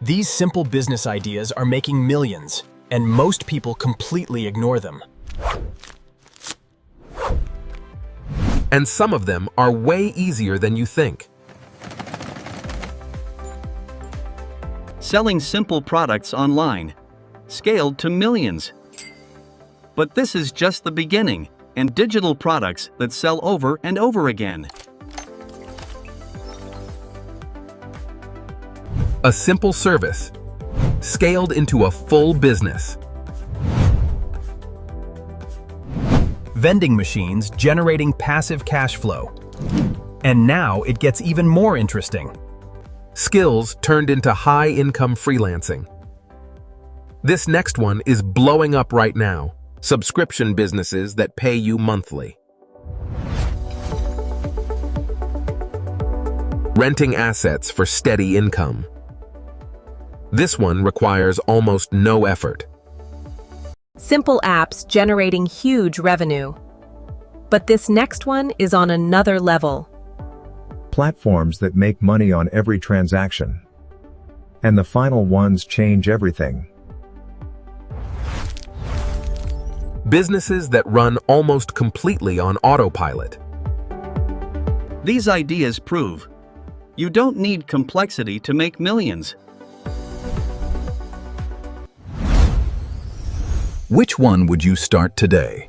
These simple business ideas are making millions, and most people completely ignore them. And some of them are way easier than you think. Selling simple products online, scaled to millions. But this is just the beginning, and digital products that sell over and over again. A simple service, scaled into a full business. Vending machines generating passive cash flow. And now it gets even more interesting. Skills turned into high-income freelancing. This next one is blowing up right now. Subscription businesses that pay you monthly. Renting assets for steady income. This one requires almost no effort. Simple apps generating huge revenue. But this next one is on another level. Platforms that make money on every transaction. And the final ones change everything. Businesses that run almost completely on autopilot. These ideas prove you don't need complexity to make millions. Which one would you start today?